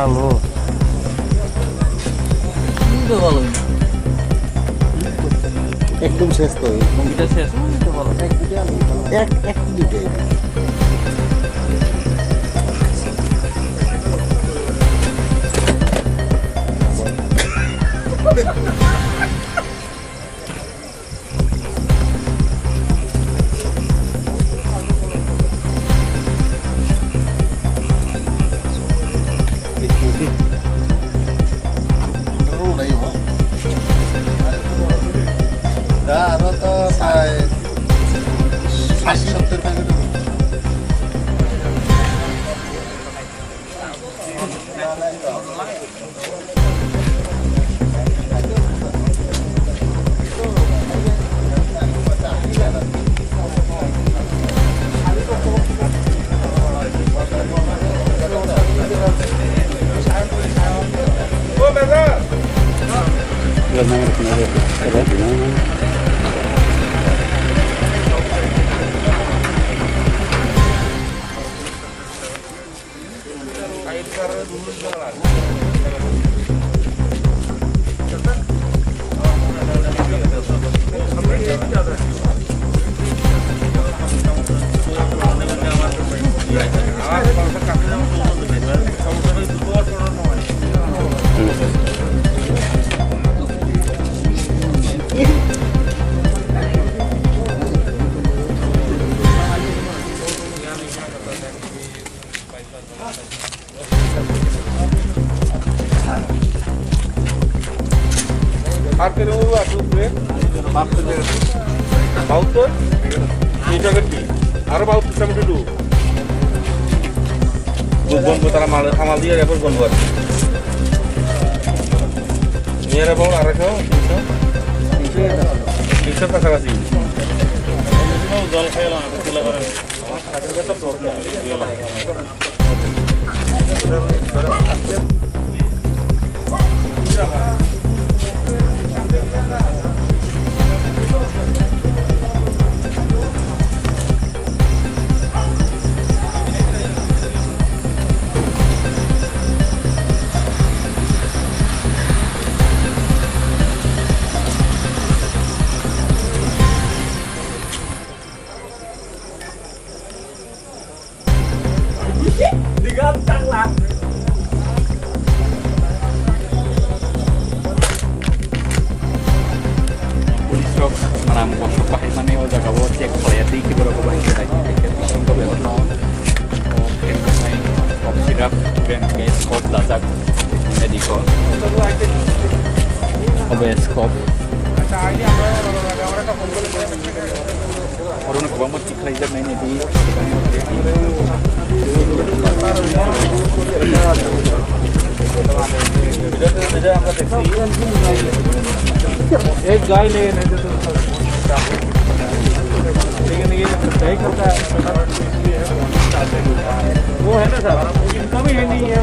ভালো কিন্তু ভালো একদম শেষ তো এটা শেষ ভালো এক দুটো আরো তো প্রায় 60-70 প্যাকেট তারা মাল দিয়ে রেকর্ড বন্ধ আছে মেয়েরা বল 250 কাছাকাছি জল খাইলাম एक गाय ले लेकिन ये सही करता है वो है ना सर इनका भी है नहीं है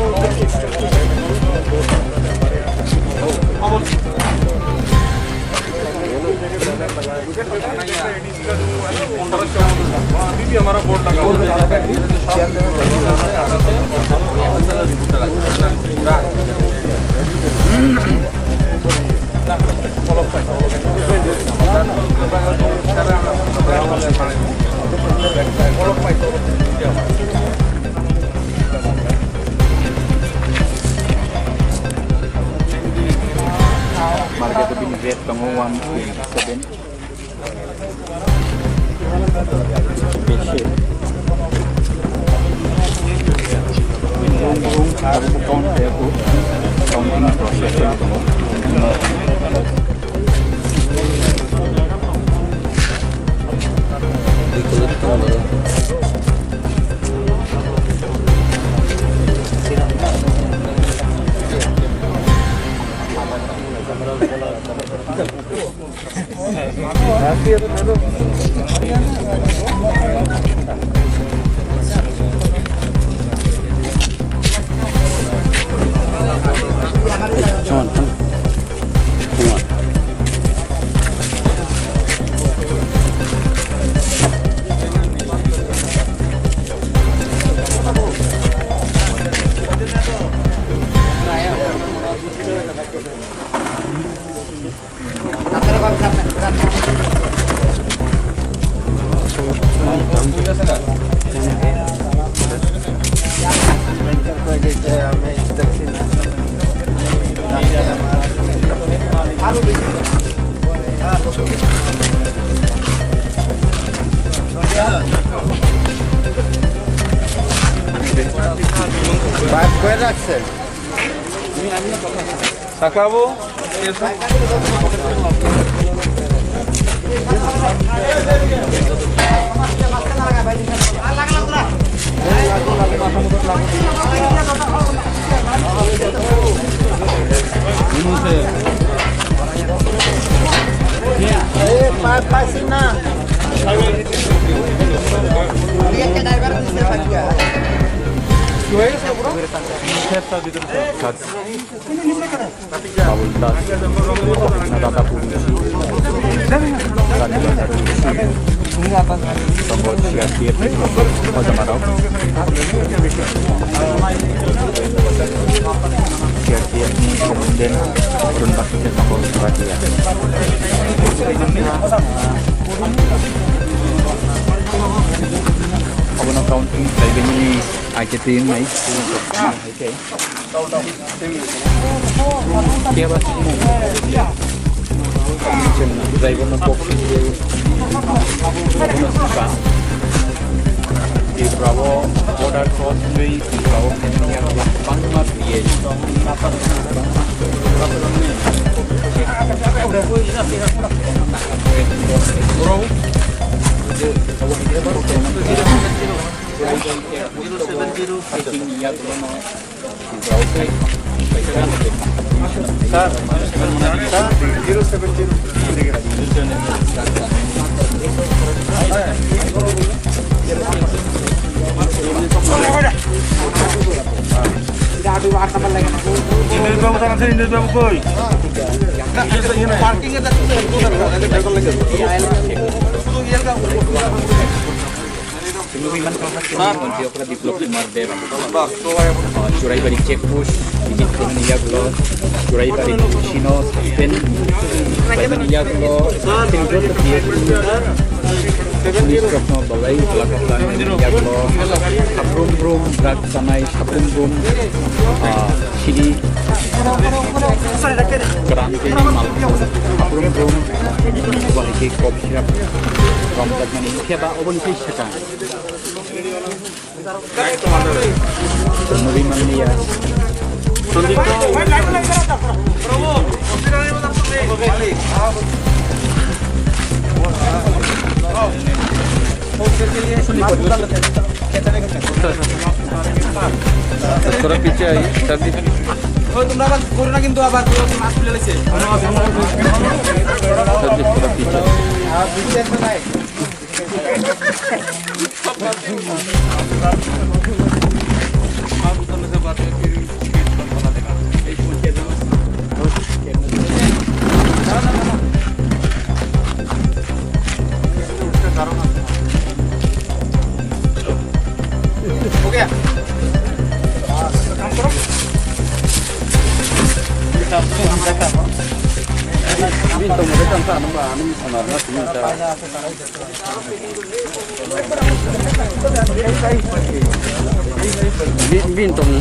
अभी भी हमारा बोर्ड लगा हुआ Market to be great panguwan 7 Bishop Yung aku bukan saya tu counting proses itu di kulit kamera pipe করে রাখছেন সাকাবো পাইপ পাইছেন না kemudian turun pasirnya tombol Suradia. Ako ng counting, sabi ni ajatin na ito. Okay. Kaya ba si mo? Driver ng box. Di Bravo Border Crossway, di Bravo Kenya, Bangma PH. Pengumuman kelas Diokra di Blok Mardem. Curai balik cek push, ini turun Iaglo, curai balik Shino, Pen, Baiman Iaglo, Tinggal terdiet. Minister of No Balai, Pelakuan Iaglo, Kaprum Brum, Drag Sanai, Kaprum Brum, Shidi, Kerangke Mal, Kaprum Brum, Bahiki Kop Sirap, Romtak Mani, Siapa Obon Fisika. Pengumuman dia. Sekarang picha ini tadi. Oh, তোমরা আবার করো না কিন্তু আবার মাছ তুলে লাইছে। তবে সেটা পিছা। আর পিছা তো নাই। Bintang.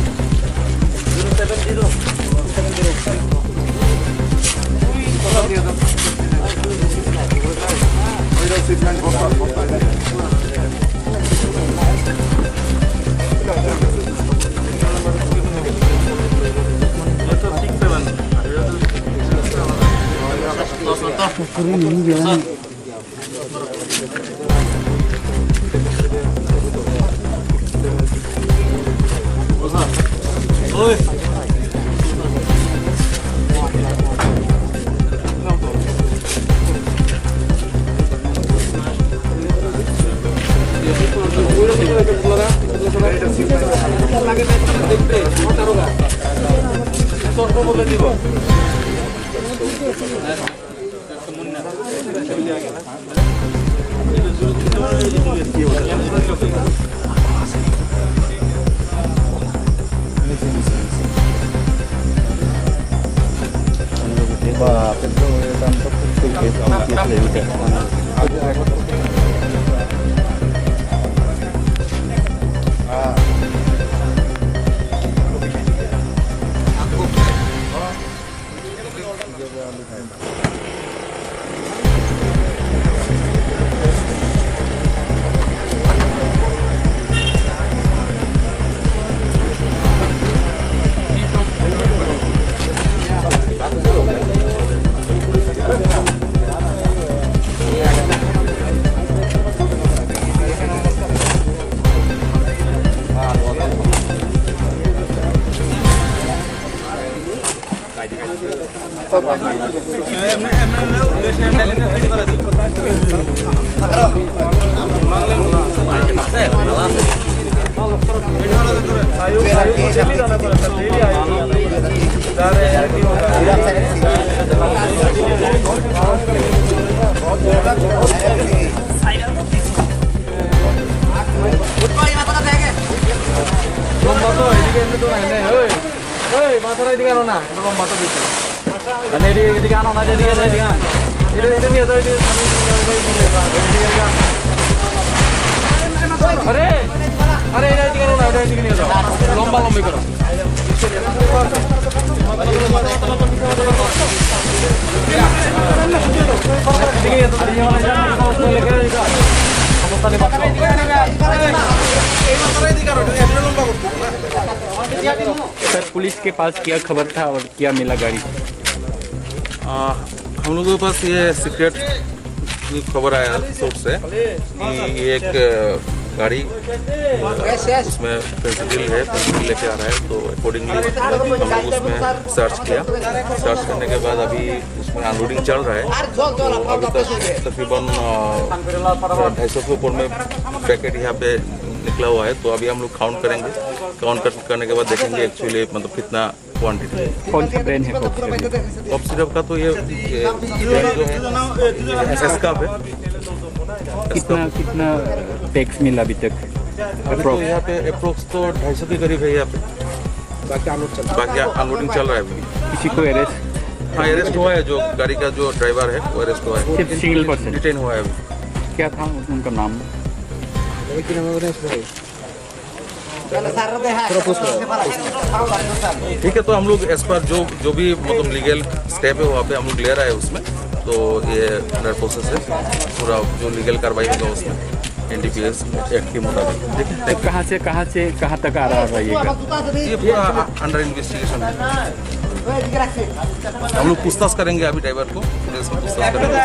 লম্বা তো এদিকে এমনি তো নাই নাই ওই ওই মাথাটা এদিকে আনো না এটা লম্বা তো বেশি মানে এদিকে আনো না এদিকে এদিকে আনো এটা নিয়ে যাও এদিকে আরে আরে এটা এদিকে আনো না এটা এদিকে নিয়ে যাও লম্বা লম্বি করো सर पुलिस के पास क्या खबर था और क्या मिला गाड़ी? हम लोगों के पास ये सीक्रेट खबर आया सोर्स से कि ये एक गाड़ी उसमें पेंसिल है पेंसिल लेके आ रहा है, तो अकॉर्डिंगली हम लोग उसमें सर्च किया। सर्च करने के बाद अभी उसमें अनलोडिंग चल रहा है, तो अभी तक तकरीबन 250 के ऊपर में पैकेट यहाँ पे निकला हुआ है। तो अभी हम लोग काउंट करेंगे, काउंट करने के बाद देखेंगे एक्चुअली मतलब कितना क्वांटिटी है। कौन सा ब्रांड है कॉफ सिरप का तो ये जो है एसएसका है। कितना टैक्स मिला अभी तक? अभी तो यहाँ पे अप्रोक्स तो 250 के करीब है यहाँ पे, बाकी अनलोडिंग चल रहा है अभी। किसी को अरेस्ट? हाँ अरेस्ट हुआ है, जो गाड़ी का जो ड्राइवर है वो अरेस्ट हुआ है, सिर्फ सिंगल पर्सन डिटेन हुआ है अभी। क्या था उनका नाम? ठीक है, तो हम लोग एज पर जो भी मतलब लीगल स्टेप है वहाँ पे हम लोग ले रहे हैं उसमें, तो ये अंडर प्रोसेस है पूरा जो लीगल कार्रवाई होगा उसमें NDPS एक्ट के मुताबिक। तो कहाँ से कहाँ तक आ रहा है ये पूरा अंडर इन्वेस्टिगेशन है। हम लोग पूछताछ करेंगे अभी ड्राइवर को, पूछताछ करेंगे।